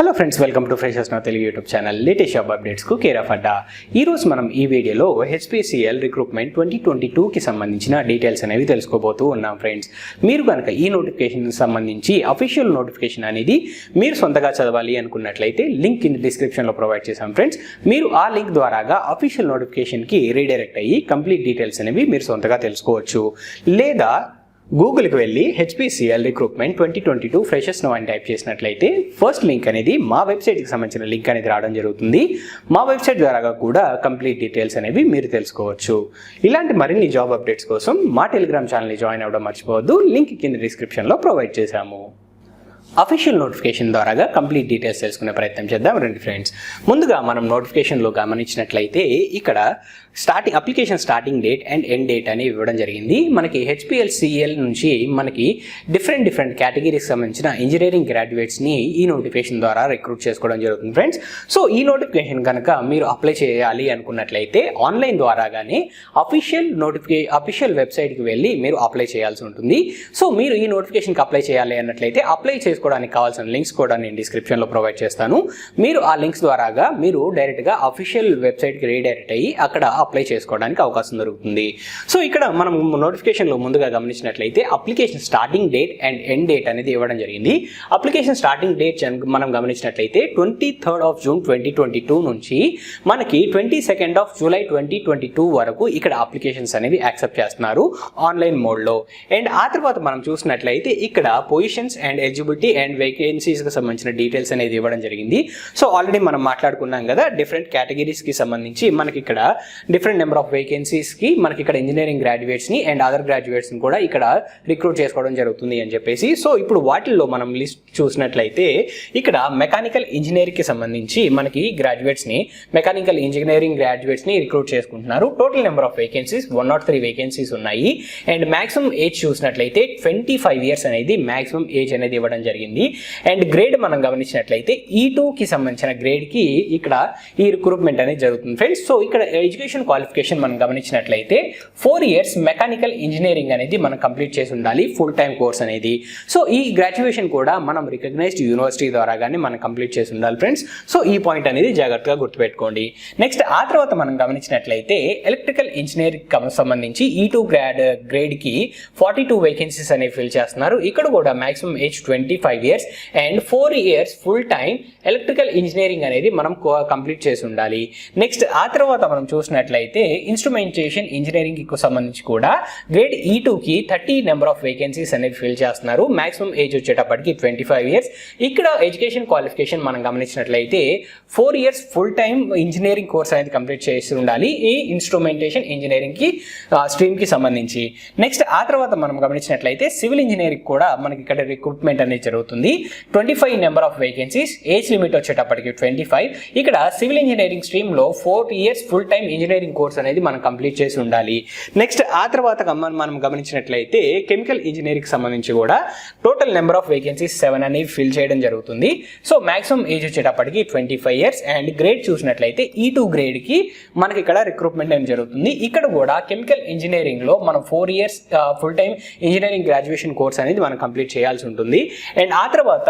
Hello friends, welcome to freshers now Telugu YouTube channel. Latest job అప్డేట్స్కు care of అడ్డా. ఈరోజు మనం ఈ వీడియోలో హెచ్పిసిఎల్ రిక్రూట్మెంట్ 2022కి సంబంధించిన డీటెయిల్స్ అనేవి తెలుసుకోబోతూ ఉన్నాం ఫ్రెండ్స్. మీరు కనుక ఈ నోటిఫికేషన్కి సంబంధించి అఫీషియల్ నోటిఫికేషన్ అనేది మీరు సొంతగా చదవాలి అనుకున్నట్లయితే లింక్ కింద డిస్క్రిప్షన్లో ప్రొవైడ్ చేశాం ఫ్రెండ్స్. మీరు ఆ లింక్ ద్వారాగా అఫీషియల్ నోటిఫికేషన్కి రీడైరెక్ట్ అయ్యి కంప్లీట్ డీటెయిల్స్ అనేవి మీరు సొంతగా తెలుసుకోవచ్చు. లేదా గూగుల్కి వెళ్ళి హెచ్పిసిఎల్ రిక్రూట్మెంట్ 2022 ఫ్రెషర్స్ నౌ అని టైప్ చేసినట్లయితే ఫస్ట్ లింక్ అనేది మా వెబ్సైట్కి సంబంధించిన లింక్ అనేది రావడం జరుగుతుంది. మా వెబ్సైట్ ద్వారా కూడా కంప్లీట్ డీటెయిల్స్ అనేవి మీరు తెలుసుకోవచ్చు. ఇలాంటి మరిన్ని జాబ్ అప్డేట్స్ కోసం మా టెలిగ్రామ్ ఛానల్ని జాయిన్ అవ్వడం మర్చిపోవద్దు. లింక్ కింద డిస్క్రిప్షన్లో ప్రొవైడ్ చేశాము. అఫీషియల్ నోటిఫికేషన్ ద్వారాగా కంప్లీట్ డీటెయిల్స్ తెలుసుకునే ప్రయత్నం చేద్దాం రండి ఫ్రెండ్స్. ముందుగా మనం నోటిఫికేషన్లో గమనించినట్లయితే ఇక్కడ application starting date and end date అని ఇవ్వడం జరిగింది. మనకి హెచ్పిఎల్సిఎల్ నుంచి మనకి డిఫరెంట్ కేటగిరీకి సంబంధించిన ఇంజనీరింగ్ గ్రాడ్యుయేట్స్ని ఈ నోటిఫికేషన్ ద్వారా రిక్రూట్ చేసుకోవడం జరుగుతుంది ఫ్రెండ్స్. సో ఈ నోటిఫికేషన్ కనుక మీరు అప్లై చేయాలి అనుకున్నట్లయితే ఆన్లైన్ ద్వారాగానే అఫీషియల్ వెబ్సైట్కి వెళ్ళి మీరు అప్లై చేయాల్సి ఉంటుంది. సో మీరు ఈ నోటిఫికేషన్కి అప్లై చేయాలి అన్నట్లయితే అప్లై చేసుకోవడానికి కావాల్సిన లింక్స్ కూడా నేను డిస్క్రిప్షన్లో ప్రొవైడ్ చేస్తాను. మీరు ఆ లింక్స్ ద్వారాగా మీరు డైరెక్ట్గా అఫీషియల్ వెబ్సైట్కి రీడైరెక్ట్ అయ్యి అక్కడ అప్లై చేసుకోవడానికి అవకాశం దొరుకుతుంది. సో ఇక్కడ మనం నోటిఫికేషన్లో ముందుగా గమనించినట్లయితే application starting date and end date అనేది ఇవ్వడం జరిగింది. అప్లికేషన్ స్టార్టింగ్ డేట్ మనం గమనించినట్లయితే 23rd June 2022 నుంచి మనకి 22nd July 2022 వరకు ఇక్కడ అప్లికేషన్స్ అనేవి యాక్సెప్ట్ చేస్తున్నారు ఆన్లైన్ మోడ్లో. అండ్ ఆ తర్వాత మనం చూసినట్లయితే ఇక్కడ పొజిషన్స్ అండ్ ఎలిజిబిలిటీ అండ్ వేకెన్సీస్కి సంబంధించిన డీటెయిల్స్ అనేది ఇవ్వడం జరిగింది. సో ఆల్రెడీ మనం మాట్లాడుకున్నాం కదా, డిఫరెంట్ కేటగిరీస్కి సంబంధించి మనకి ఇక్కడ డిఫరెంట్ నెంబర్ ఆఫ్ వేకెన్సీస్కి మనకి ఇక్కడ ఇంజనీరింగ్ గ్రాడ్యుయేట్స్ని అండ్ అదర్ గ్రాడ్యుయేట్స్ని కూడా ఇక్కడ రిక్రూట్ చేసుకోవడం జరుగుతుంది అని చెప్పేసి. సో ఇప్పుడు వాటిల్లో మనం లిస్ట్ చూసినట్లయితే ఇక్కడ మెకానికల్ ఇంజనీరింగ్కి సంబంధించి మనకి మెకానికల్ ఇంజనీరింగ్ గ్రాడ్యుయేట్స్ని రిక్రూట్ చేసుకుంటున్నారు. Total number of vacancies 103 vacancies ఉన్నాయి. అండ్ మాక్సిమం ఏజ్ చూసినట్లయితే 25 years అనేది మాక్సిమం ఏజ్ అనేది ఇవ్వడం జరిగింది. అండ్ గ్రేడ్ మనం గమనించినట్లయితే E2కి సంబంధించిన గ్రేడ్కి ఇక్కడ ఈ రిక్రూట్మెంట్ అనేది జరుగుతుంది ఫ్రెండ్స్. సో ఇక్కడ ఎడ్యుకేషన్ క్వాలిఫికేషన్ మనం గమనించినట్లయితే 4 years మెకానికల్ ఇంజనీరింగ్ అనేది మనం కంప్లీట్ చేసి ఉండాలి, ఫుల్ టైం కోర్స్ అనేది. సో ఈ గ్రాడ్యుయేషన్ కూడా మనం రికగ్నైజ్డ్ యూనివర్సిటీ ద్వారా కానీ మనం కంప్లీట్ చేసి ఉండాలి ఫ్రెండ్స్. సో ఈ పాయింట్ అనేది జాగ్రత్తగా గుర్తుపెట్టుకోండి. నెక్స్ట్ ఆ తర్వాత మనం గమనించినట్లయితే ఎలక్ట్రికల్ ఇంజనీరింగ్ సంబంధించి E2 గ్రేడ్కి 42 వేకెన్సీస్ అనేవి ఫిల్ చేస్తున్నారు. ఇక్కడ కూడా maximum age 25 years and 4 years full time electrical engineering అనేది మనం కంప్లీట్ చేసి ఉండాలి. నెక్స్ట్ ఆ తర్వాత మనం చూసినట్లయితే ఇన్స్ట్రుమెంటేషన్ ఇంజనీరింగ్ కి సంబంధించి కూడా గ్రేడ్ E2కి 30 నెంబర్ ఆఫ్ వేకెన్సీస్ అనేవి ఫిల్ చేస్తున్నారు. మాక్సిమం ఏజ్ వచ్చేటప్పటికి 25 years. ఇక్కడ ఎడ్యుకేషన్ క్వాలిఫికేషన్ మనం గమనించినట్లయితే 4 years full time engineering course అనేది కంప్లీట్ చేసి ఉండాలి ఈ ఇన్స్ట్రుమెంటేషన్ ఇంజనీరింగ్ కి స్ట్రీమ్ కి సంబంధించి. నెక్స్ట్ ఆ తర్వాత మనం గమనించినట్లయితే సివిల్ ఇంజనీరింగ్ కూడా మనకి ఇక్కడ రిక్రూట్మెంట్ అనేది జరుగుతుంది. 25 number of vacancies, age limit వచ్చేటప్పటికి 25. ఇక్కడ సివిల్ ఇంజనీరింగ్ స్ట్రీమ్ లో 4 years full time engineering course అనేది మనం కంప్లీట్ చేసి ఉండాలి. నెక్స్ట్ ఆ తర్వాత మనం గమనించినట్లయితే కెమికల్ ఇంజనీరింగ్ సంబంధించి కూడా టోటల్ నెంబర్ ఆఫ్ వేకెన్సీస్ 7 అనేవి ఫిల్ చేయడం జరుగుతుంది. సో మాక్సిమం ఏజ్ వచ్చేటప్పటికి 25 years అండ్ గ్రేడ్ చూసినట్లయితే E2 గ్రేడ్ కి మనకి ఇక్కడ రిక్రూట్మెంట్ అనేది జరుగుతుంది. ఇక్కడ కూడా కెమికల్ ఇంజనీరింగ్ లో మనం 4 years full time engineering graduation course అనేది మనం కంప్లీట్ చేయాల్సి ఉంటుంది. అండ్ ఆ తర్వాత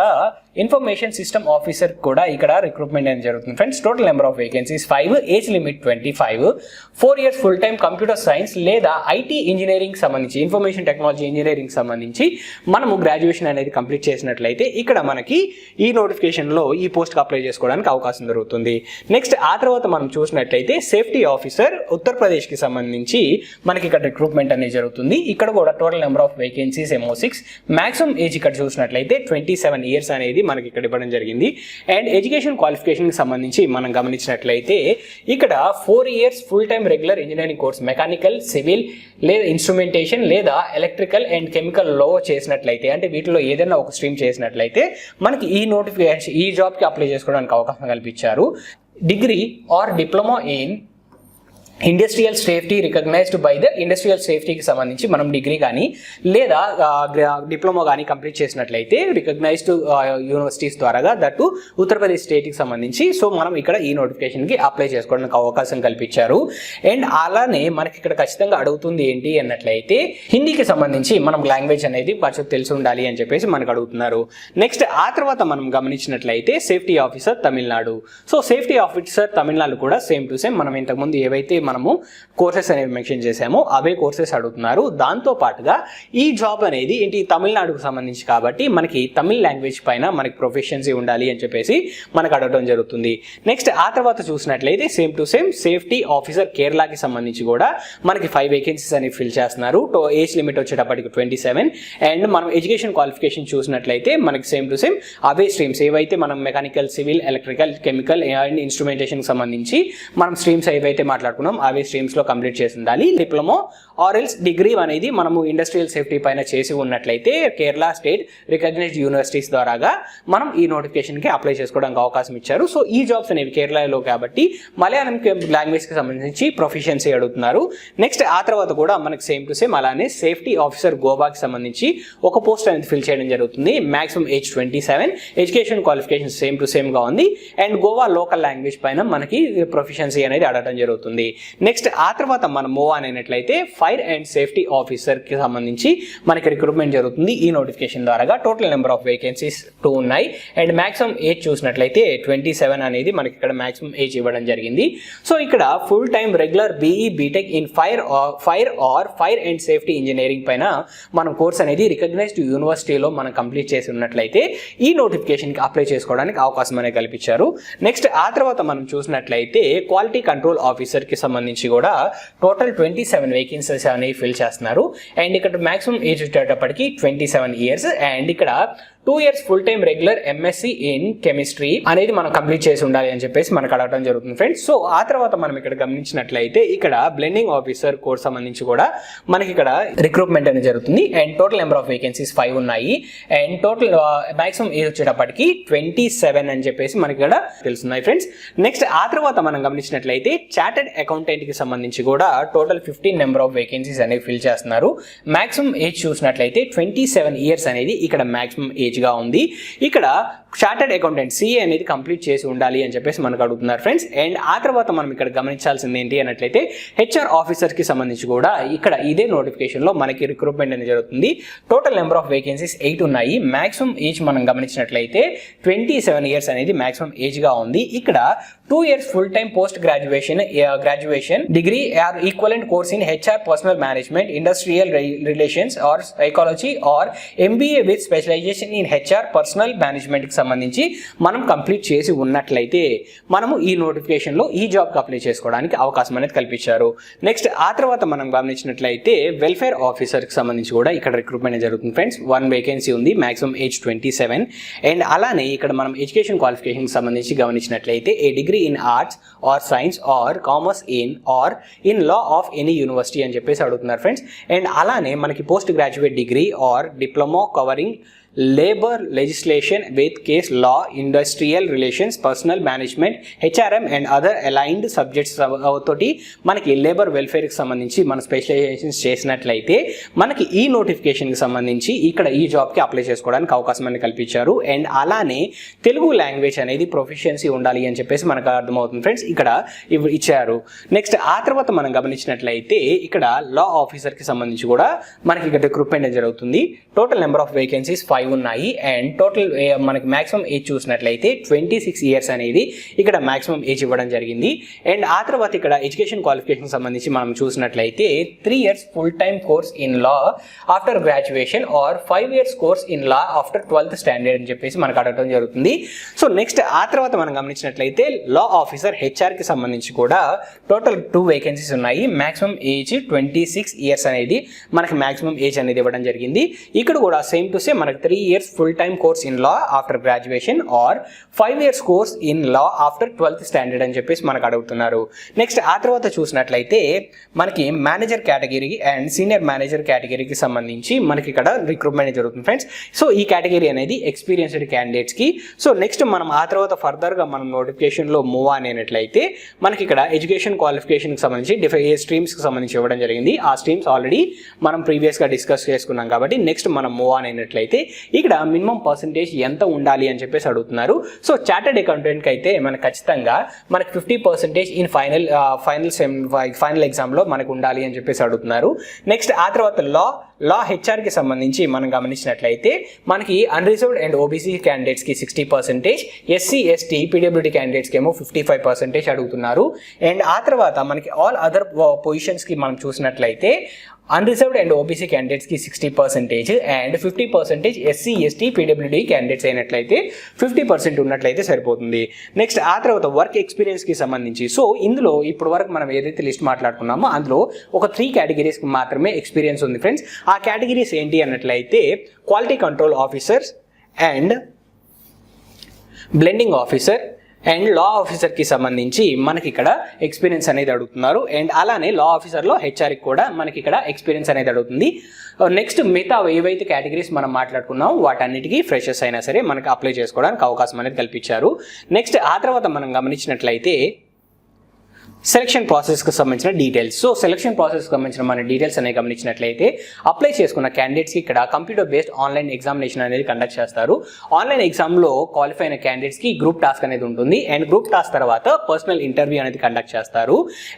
ఇన్ఫర్మేషన్ సిస్టమ్ ఆఫీసర్ కూడా ఇక్కడ రిక్రూట్మెంట్ అనేది జరుగుతుంది friends. Total number of vacancies 5, age limit 25, 4 years full time computer science లేదా ఐటీ ఇంజనీరింగ్ సంబంధించి ఇన్ఫర్మేషన్ టెక్నాలజీ ఇంజనీరింగ్ సంబంధించి మనము గ్రాడ్యుయేషన్ అనేది కంప్లీట్ చేసినట్లయితే ఇక్కడ మనకి ఈ నోటిఫికేషన్లో ఈ పోస్ట్కి అప్లై చేసుకోవడానికి అవకాశం దొరుకుతుంది. నెక్స్ట్ ఆ తర్వాత మనం చూసినట్లయితే సేఫ్టీ ఆఫీసర్ ఉత్తరప్రదేశ్కి సంబంధించి మనకి ఇక్కడ రిక్రూట్మెంట్ అనేది జరుగుతుంది. ఇక్కడ కూడా టోటల్ నెంబర్ ఆఫ్ వేకెన్సీస్ ఏమో 6, మాక్సిమం ఏజ్ ఇక్కడ చూసినట్లయితే 27 years అనేది మనకి ఇక్కడ ఇవ్వడం జరిగింది. అండ్ ఎడ్యుకేషన్ క్వాలిఫికేషన్కి సంబంధించి మనం గమనించినట్లయితే ఇక్కడ 4 years full time regular engineering course mechanical, civil లేదా ఇన్స్ట్రుమెంటేషన్ లేదా ఎలక్ట్రికల్ అండ్ కెమికల్ లో చేసినట్లయితే, అంటే వీటిలో ఏదైనా ఒక స్ట్రీమ్ చేసినట్లయితే మనకి ఈ నోటిఫికేషన్ ఈ జాబ్కి అప్లై చేసుకోవడానికి అవకాశం కల్పించారు. Degree or diploma in industrial safety recognized by the industrial సేఫ్టీకి సంబంధించి మనం డిగ్రీ కానీ లేదా డిప్లొమా కానీ కంప్లీట్ చేసినట్లయితే రికగ్నైజ్డ్ యూనివర్సిటీస్ ద్వారాగా దట్టు ఉత్తరప్రదేశ్ స్టేట్కి సంబంధించి సో మనం ఇక్కడ ఈ నోటిఫికేషన్కి అప్లై చేసుకోవడానికి అవకాశం కల్పించారు. అండ్ అలానే మనకి ఇక్కడ ఖచ్చితంగా అడుగుతుంది ఏంటి అన్నట్లయితే హిందీకి సంబంధించి మనం లాంగ్వేజ్ అనేది కొంచెం తెలిసి ఉండాలి అని చెప్పేసి మనకు అడుగుతున్నారు. నెక్స్ట్ ఆ తర్వాత మనం గమనించినట్లయితే safety officer Tamil Nadu. So safety officer Tamil Nadu కూడా సేమ్ టు సేమ్ మనం ఇంతకుముందు ఏవైతే మనము కోర్సెస్ అనేవి మెన్షన్ చేసామో అవే కోర్సెస్ అడుగుతున్నారు. దాంతో పాటుగా ఈ జాబ్ అనేది ఏంటి తమిళనాడుకు సంబంధించి కాబట్టి మనకి తమిళ్ లాంగ్వేజ్ పైన మనకి ప్రొఫిషియన్సీ ఉండాలి అని చెప్పేసి మనకు అడగడం జరుగుతుంది. నెక్స్ట్ ఆ తర్వాత చూసినట్లయితే same to same safety officer కేరళకి సంబంధించి కూడా మనకి 5 వేకెన్సీస్ అనేవి ఫిల్ చేస్తున్నారు. ఏజ్ లిమిట్ వచ్చేటప్పటికి 27. అండ్ మనం ఎడ్యుకేషన్ క్వాలిఫికేషన్ చూసినట్లయితే మనకి సేమ్ టు సేమ్ అవే స్ట్రీమ్స్ ఏవైతే మనం mechanical, civil, electrical, chemical and ఇన్స్ట్రుమెంటేషన్కి సంబంధించి మనం స్ట్రీమ్స్ ఏవైతే మాట్లాడుకున్నాం అవే స్ట్రీమ్స్ లో కంప్లీట్ చేసి ఉండాలి. డిప్లొమా ఆర్ ఎల్స్ డిగ్రీ అనేది మనము ఇండస్ట్రియల్ సేఫ్టీ పైన చేసి ఉన్నట్లయితే కేరళ స్టేట్ రికగ్నైజ్డ్ యూనివర్సిటీస్ ద్వారాగా మనం ఈ నోటిఫికేషన్ కి అప్లై చేసుకోవడానికి అవకాశం ఇచ్చారు. సో ఈ జాబ్స్ అనేవి కేరళలో కాబట్టి మలయాళం లాంగ్వేజ్ కి సంబంధించి ప్రొఫిషియన్సీ అడుగుతున్నారు. నెక్స్ట్ ఆ తర్వాత కూడా మనకి సేమ్ టు సేమ్ అలానే సేఫ్టీ ఆఫీసర్ గోవాకి సంబంధించి ఒక పోస్ట్ అనేది ఫిల్ చేయడం జరుగుతుంది. Maximum age 27, education qualification same to same గా ఉంది. అండ్ గోవా లోకల్ లాంగ్వేజ్ పైన మనకి ప్రొఫిషియన్సీ అనేది అడగడం జరుగుతుంది. నెక్స్ట్ ఆ తర్వాత మనం మూవ్ అయినట్లయితే ఫైర్ అండ్ సేఫ్టీ ఆఫీసర్ కి సంబంధించి మనకి రిక్రూట్మెంట్ జరుగుతుంది ఈ నోటిఫికేషన్ ద్వారా. టోటల్ నెంబర్ ఆఫ్ వేకెన్సీస్ 2 ఉన్నాయి. అండ్ మాక్సిమం ఏజ్ చూసినట్లయితే 27 అనేది మనకి ఇక్కడ మాక్సిమం ఏజ్ ఇవ్వడం జరిగింది. సో ఇక్కడ full time regular BE BTech in fire and safety engineering పైన మనం కోర్స్ అనేది రికగ్నైజ్డ్ యూనివర్సిటీలో మనం కంప్లీట్ చేసి ఉన్నట్లయితే ఈ నోటిఫికేషన్ కి అప్లై చేసుకోవడానికి అవకాశం అనేది కల్పించారు. నెక్స్ట్ ఆ తర్వాత మనం చూసినట్లయితే క్వాలిటీ కంట్రోల్ ఆఫీసర్ కి సంబంధించి కూడా టోటల్ 27 వేకెన్సీస్ అనేవి ఫిల్ చేస్తున్నారు. అండ్ ఇక్కడ మాక్సిమం ఏజ్ వచ్చేటప్పటికి 27 ఇయర్స్. అండ్ ఇక్కడ 2 years full time regular MSc in chemistry అనేది మనం కంప్లీట్ చేసి ఉండాలి అని చెప్పేసి మనకు అడగడం జరుగుతుంది ఫ్రెండ్స్. సో ఆ తర్వాత మనం ఇక్కడ గమనించినట్లయితే ఇక్కడ బ్లెండింగ్ ఆఫీసర్ కోర్స్ సంబంధించి కూడా మనకి ఇక్కడ రిక్రూట్మెంట్ అనేది జరుగుతుంది. And total number of vacancies 5 ఉన్నాయి. అండ్ టోటల్ మాక్సిమం ఏజ్ వచ్చేటప్పటికి 27 అని చెప్పేసి మనకి ఇక్కడ తెలుస్తున్నాయి ఫ్రెండ్స్. నెక్స్ట్ ఆ తర్వాత మనం గమనించినట్లయితే చార్టెడ్ అకౌంటెంట్ కి సంబంధించి కూడా టోటల్ 15 నెంబర్ ఆఫ్ వేకెన్సీస్ అనేవి ఫిల్ చేస్తున్నారు. మాక్సిమం ఏజ్ చూసినట్లయితే 27 ఇయర్స్ అనేది ఇక్కడ మాక్సిమం ఏజ్ గా ఉంది. ఇక్కడ చార్టెడ్ అకౌంటెంట్ సిఏ అనేది కంప్లీట్ చేసి ఉండాలి అని చెప్పేసి మనకు అడుగుతున్నారు ఫ్రెండ్స్. అండ్ ఆ తర్వాత మనం ఇక్కడ గమనించాల్సింది ఏంటి అన్నట్లయితే హెచ్ఆర్ ఆఫీసర్ కి సంబంధించి కూడా ఇక్కడ ఇదే నోటిఫికేషన్ లో మనకి రిక్రూట్మెంట్ అనేది జరుగుతుంది. టోటల్ నెంబర్ ఆఫ్ వేకెన్సీస్ 8 ఉన్నాయి. మాక్సిమం ఏజ్ మనం గమనించినట్లయితే 27 ఇయర్స్ అనేది మాక్సిమం ఏజ్ గా ఉంది. ఇక్కడ 2 years full time post graduation degree or equivalent course in HR personnel management industrial relations or psychology or MBA with specialisation in HR personnel management కి సంబంధించి మనం కంప్లీట్ చేసి ఉన్నట్లయితే మనము ఈ నోటిఫికేషన్ లో ఈ జాబ్ కి అప్లై చేసుకోవడానికి అవకాశం అనేది కల్పించారు. నెక్స్ట్ ఆ తర్వాత మనం గమనించినట్లయితే వెల్ఫేర్ ఆఫీసర్ కి సంబంధించి కూడా ఇక్కడ రిక్రూట్మెంట్ జరుగుతుంది ఫ్రెండ్స్. 1 వేకెన్సీ ఉంది. Maximum age 27. అండ్ అలానే ఇక్కడ మనం ఎడ్యుకేషన్ క్వాలిఫికేషన్ కి సంబంధించి గమనించినట్లయితే a degree in arts or science or commerce in law of any university అని చెప్పేసి అడుగుతున్నారు ఫ్రెండ్స్. అండ్ అలానే మనకి post graduate degree or diploma covering labour legislation with case law industrial relations personnel management HRM and other allied subjects తోటి మనకి labour వెల్ఫేర్కి సంబంధించి మన specialisations చేసినట్లయితే మనకి ఈ నోటిఫికేషన్కి సంబంధించి ఇక్కడ ఈ జాబ్కి అప్లై చేసుకోవడానికి అవకాశం అనేది కల్పించారు. అండ్ అలానే తెలుగు లాంగ్వేజ్ అనేది ప్రొఫిషియన్సీ ఉండాలి అని చెప్పేసి మనకు అర్థమవుతుంది ఫ్రెండ్స్. ఇక్కడ ఇచ్చారు. నెక్స్ట్ ఆ తర్వాత మనం గమనించినట్లయితే ఇక్కడ లా ఆఫీసర్కి సంబంధించి కూడా మనకి ఇక్కడ రిక్రూట్మెంట్ జరుగుతుంది. టోటల్ నెంబర్ ఆఫ్ వేకెన్సీస్ 5 ఉన్నాయి. అండ్ టోటల్ మనకి మాక్సిమం ఏజ్ చూసినట్లయితే 26 ఇయర్స్ అనేది ఇక్కడ మాక్సిమం ఏజ్ ఇవ్వడం జరిగింది. అండ్ ఆ తర్వాత ఇక్కడ ఎడ్యుకేషన్ క్వాలిఫికేషన్ సంబంధించి మనం చూసినట్లయితే 3 years full time course in law after graduation are 5 years course in law after 12th standard అని చెప్పేసి మనకు అడగడం జరుగుతుంది. సో నెక్స్ట్ ఆ తర్వాత మనం గమనించినట్లయితే లా ఆఫీసర్ హెచ్ఆర్ కి సంబంధించి కూడా టోటల్ 2 వేకెన్సీస్ ఉన్నాయి. మాక్సిమం ఏజ్ 26 ఇయర్స్ అనేది మనకి మాక్సిమం ఏజ్ అనేది ఇవ్వడం జరిగింది. ఇక్కడ కూడా సేమ్ టు సేమ్ మనకి 3 3 years full-time course in law after graduation or 5 years course in law after 12th standard అని చెప్పేసి మనకు అడుగుతున్నారు. నెక్స్ట్ ఆ తర్వాత చూసినట్లయితే మనకి manager category and senior manager కేటగిరీకి సంబంధించి మనకి ఇక్కడ రిక్రూట్మెంట్ జరుగుతుంది ఫ్రెండ్స్. సో ఈ కేటగిరీ అనేది ఎక్స్పీరియన్స్డ్ క్యాండిడేట్స్కి. సో నెక్స్ట్ మనం ఆ తర్వాత ఫర్దర్గా మనం నోటిఫికేషన్లో మూవ్ అయినట్లయితే మనకి ఇక్కడ ఎడ్యుకేషన్ క్వాలిఫికేషన్కి సంబంధించి ఏ స్ట్రీమ్స్కి సంబంధించి ఇవ్వడం జరిగింది. ఆ స్ట్రీమ్స్ ఆల్రెడీ మనం ప్రీవియస్గా డిస్కస్ చేసుకున్నాం కాబట్టి నెక్స్ట్ మనం మూవ్ ఆన్ అయినట్లయితే ఇక్కడ మినిమం పర్సంటేజ్ ఎంత ఉండాలి అని చెప్పేసి అడుగుతున్నారు. సో చార్టెడ్ అకౌంటెంట్కి అయితే మనకు ఖచ్చితంగా మనకి 50% ఇన్ ఫైనల్ ఎగ్జామ్లో మనకు ఉండాలి అని చెప్పేసి అడుగుతున్నారు. నెక్స్ట్ ఆ తర్వాత లా హెచ్ఆర్కి సంబంధించి మనం గమనించినట్లయితే మనకి అన్రిజర్వ్డ్ అండ్ ఓబీసీ క్యాండిడేట్స్కి 60%, ఎస్సీ ఎస్టీ పీడబ్ల్యూడీ క్యాండిడేట్స్కి ఏమో 55% అడుగుతున్నారు. అండ్ ఆ తర్వాత మనకి ఆల్ అదర్ పొజిషన్స్కి మనం చూసినట్లయితే అన్రిజర్వ్డ్ అండ్ ఓబీసీ క్యాండిడేట్స్కి 60% అండ్ 50% ఎస్సీ ఎస్టీ పీడబ్ల్యూడీ క్యాండిడేట్స్ అయినట్లయితే 50% ఉన్నట్లయితే సరిపోతుంది. నెక్స్ట్ ఆ తర్వాత వర్క్ ఎక్స్పీరియన్స్కి సంబంధించి సో ఇందులో ఇప్పుడు వరకు మనం ఏదైతే లిస్ట్ మాట్లాడుకున్నామో అందులో ఒక 3 కేటగిరీస్కి మాత్రమే ఎక్స్పీరియన్స్ ఉంది ఫ్రెండ్స్. ఆ కేటగిరీస్ ఏంటి అన్నట్లయితే quality control officers and blending officer and law ఆఫీసర్కి సంబంధించి మనకి ఇక్కడ ఎక్స్పీరియన్స్ అనేది అడుగుతున్నారు. అండ్ అలానే లా ఆఫీసర్లో హెచ్ఆర్కి కూడా మనకి ఇక్కడ ఎక్స్పీరియన్స్ అనేది అడుగుతుంది. నెక్స్ట్ మిగతా ఏవైతే కేటగిరీస్ మనం మాట్లాడుకున్నాం వాటన్నిటికీ ఫ్రెషర్స్ అయినా సరే మనకి అప్లై చేసుకోవడానికి అవకాశం అనేది కల్పించారు. నెక్స్ట్ ఆ తర్వాత మనం గమనించినట్లయితే సెలక్షన్ ప్రాసెస్కి సంబంధించిన డీటెయిల్స్. సో సెలక్షన్ ప్రాసెస్కి సంబంధించిన మన డీటెయిల్స్ అనేవి గమనించినట్లయితే అప్లై చేసుకున్న క్యాండిడేట్స్కి ఇక్కడ కంప్యూటర్ బేస్డ్ ఆన్లైన్ ఎగ్జామినేషన్ అనేది కండక్ట్ చేస్తారు. ఆన్లైన్ ఎగ్జామ్లో క్వాలిఫై అయిన క్యాండిడేట్స్కి గ్రూప్ టాస్క్ అనేది ఉంటుంది. అండ్ గ్రూప్ టాస్క్ తర్వాత పర్సనల్ ఇంటర్వ్యూ అనేది కండక్ట్ చేస్తారు.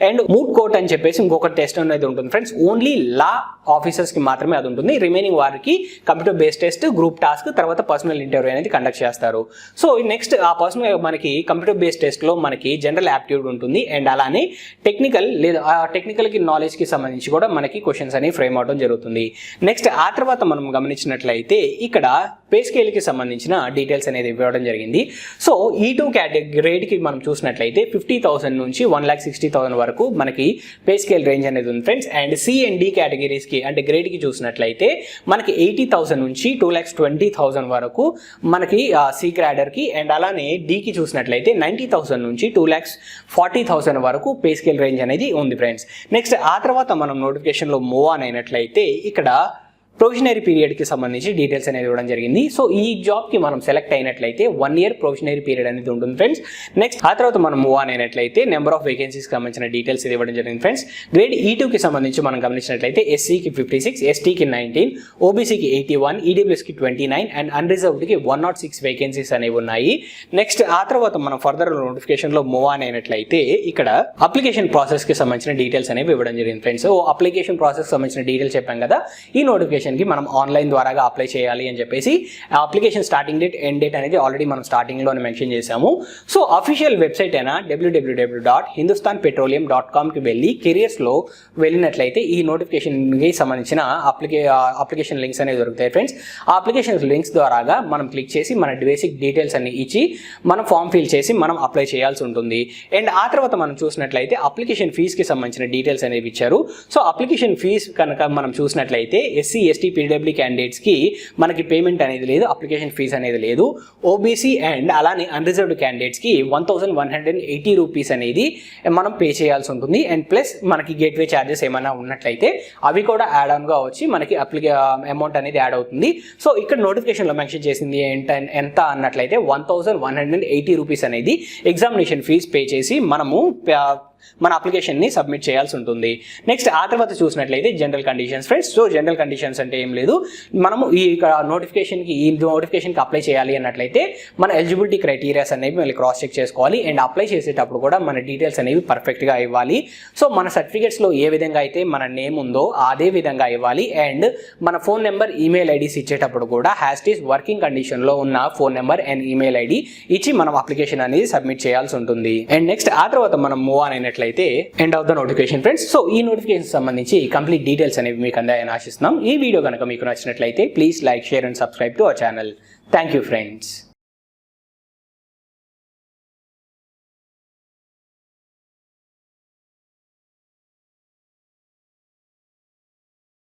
అండ్ మూడ్ కోర్ట్ అని చెప్పేసి ఇంకొక టెస్ట్ అనేది ఉంటుంది ఫ్రెండ్స్. ఓన్లీ లా ఆఫీసర్స్కి మాత్రమే అది ఉంటుంది. రిమైనింగ్ వారికి computer based test, group task తర్వాత పర్సనల్ ఇంటర్వ్యూ అనేది కండక్ట్ చేస్తారు. సో నెక్స్ట్ ఆ పర్సనల్ మనకి కంప్యూటర్ బేస్డ్ టెస్ట్లో మనకి జనరల్ యాప్టిట్యూడ్ ఉంటుంది. అండ్ అలానే టెక్నికల్ లేదా టెక్నికల్కి నాలెడ్జ్కి సంబంధించి కూడా మనకి క్వశ్చన్స్ అనేవి ఫ్రేమ్ అవడం జరుగుతుంది. నెక్స్ట్ ఆ తర్వాత మనం గమనించినట్లయితే ఇక్కడ పే స్కేల్కి సంబంధించిన డీటెయిల్స్ అనేది ఇవ్వడం జరిగింది. సో E2 గ్రేడ్కి మనం చూసినట్లయితే 50,000 నుంచి 1,60,000 వరకు మనకి పే స్కేల్ రేంజ్ అనేది ఉంది friends. And C and D కేటగిరీస్కి అంటే గ్రేడ్కి చూసినట్లయితే మనకి 80,000 నుంచి 2,20,000 వరకు మనకి సి గ్రేడర్కి. అండ్ అలానే డికి చూసినట్లయితే 90,000 నుంచి 2,40,000 వరకు పే స్కేల్ రేంజ్ అనేది ఉంది ఫ్రెండ్స్. నెక్స్ట్ ఆ తర్వాత మనం నోటిఫికేషన్లో మూవ్ ఆన్ అయినట్లయితే ఇక్కడ ప్రొవిజనరీ పీరియడ్కి సంబంధించి డీటెయిల్స్ అనేది ఇవ్వడం జరిగింది. సో ఈ జాబ్కి మనం సెలెక్ట్ అయినట్లయితే 1 year ప్రొవిజనరీ పీరియడ్ అనేది ఉంటుంది ఫ్రెండ్స్. నెక్స్ట్ ఆ తర్వాత మనం మూవ్ ఆన్ అయినట్లయితే నెంబర్ ఆఫ్ వేకెన్సీస్కి సంబంధించిన డీటెయిల్స్ ఇది ఇవ్వడం జరిగింది ఫ్రెండ్స్. గ్రేడ్ E2కి సంబంధించి మనం గమనించినట్లయితే ఎస్సీకి 56, ఎస్టీకి 19, ఓబీసీకి 81, ఈడబ్ల్యూఎస్కి 29 అండ్ అన్రిజర్వ్డ్కి 106 వేకెన్సీస్ అనేవి ఉన్నాయి. నెక్స్ట్ ఆ తర్వాత మనం ఫర్దర్ నోటిఫికేషన్లో మూవ్ ఆన్ అయినట్లయితే ఇక్కడ అప్లికేషన్ ప్రాసెస్కి సంబంధించిన డీటెయిల్స్ అనేవి ఇవ్వడం జరిగింది ఫ్రెండ్స్. సో అప్లికేషన్ ప్రాసెస్ సంబంధించిన డీటెయిల్స్ చెప్పాం కదా. ఈ నోటిఫికేషన్ కి మనం ఆన్లైన్ ద్వారాగా అప్లై చేయాలి అని చెప్పేసి application starting date end date అనేది ఆల్రెడీ మనం స్టార్టింగ్లోనే మెన్షన్ చేసాము. సో అఫీషియల్ వెబ్సైట్ అయినా www.hindusthanpetroleum.com కి వెళ్ళి కెరియర్స్లో వెళ్ళినట్లయితే ఈ నోటిఫికేషన్కి సంబంధించిన అప్లికేషన్ లింక్స్ అనేవి దొరుకుతాయి ఫ్రెండ్స్. ఆ అప్లికేషన్ లింక్స్ ద్వారాగా మనం క్లిక్ చేసి మన బేసిక్ డీటెయిల్స్ అన్ని ఇచ్చి మనం ఫామ్ ఫిల్ చేసి మనం అప్లై చేయాల్సి ఉంటుంది. అండ్ ఆ తర్వాత మనం చూసినట్లయితే అప్లికేషన్ ఫీజ్కి సంబంధించిన డీటెయిల్స్ అనేవి ఇచ్చారు. సో అప్లికేషన్ ఫీజ్ కనుక మనం చూసినట్లయితే ఎస్సీ ఎస్టీ పీడబ్ల్యూ క్యాండిడేట్స్కి మనకి పేమెంట్ అనేది లేదు, అప్లికేషన్ ఫీజ్ అనేది లేదు. ఓబీసీ అండ్ అలానే అన్రిజర్వ్డ్ క్యాండిడేట్స్కి 1,180 రూపీస్ అనేది మనం పే చేయాల్సి ఉంటుంది. అండ్ ప్లస్ మనకి గేట్వే ఛార్జెస్ ఏమైనా ఉన్నట్లయితే అవి కూడా యాడ్ ఆన్గా వచ్చి మనకి అమౌంట్ అనేది యాడ్ అవుతుంది. సో ఇక్కడ నోటిఫికేషన్లో మెన్షన్ చేసింది ఎంత అన్నట్లయితే 1,180 రూపీస్ అనేది ఎగ్జామినేషన్ ఫీజ్ పే చేసి మనము మన అప్లికేషన్ని సబ్మిట్ చేయాల్సి ఉంటుంది. నెక్స్ట్ ఆ తర్వాత చూసినట్లయితే general conditions friends. So general conditions అంటే ఏం లేదు, మనము ఈ నోటిఫికేషన్కి అప్లై చేయాలి అన్నట్లయితే మన ఎలిజిబిలిటీ క్రైటీరియాస్ అనేవి మళ్ళీ క్రాస్ చెక్ చేసుకోవాలి. అండ్ అప్లై చేసేటప్పుడు కూడా మన డీటెయిల్స్ అనేవి పర్ఫెక్ట్గా ఇవ్వాలి. సో మన సర్టిఫికేట్స్లో ఏ విధంగా అయితే మన నేమ్ ఉందో అదే విధంగా ఇవ్వాలి. అండ్ మన ఫోన్ నెంబర్, ఈమెయిల్ ఐడీస్ ఇచ్చేటప్పుడు కూడా హ్యాస్టీస్ వర్కింగ్ కండిషన్లో ఉన్న phone number and email ID ఇచ్చి మనం అప్లికేషన్ అనేది సబ్మిట్ చేయాల్సి ఉంటుంది. అండ్ నెక్స్ట్ ఆ తర్వాత మనం మూవ్ ఆన్ అయినట్లయితే end of the notification friends. So ఈ నోటిఫికేషన్ సంబంధించి కంప్లీట్ డీటెయిల్స్ అనేవి మీకు అందాయని ఆశిస్తున్నాం. ఈ వీడియో కనుక మీకు నచ్చినట్లయితే please like, share and subscribe to our channel. Thank you friends.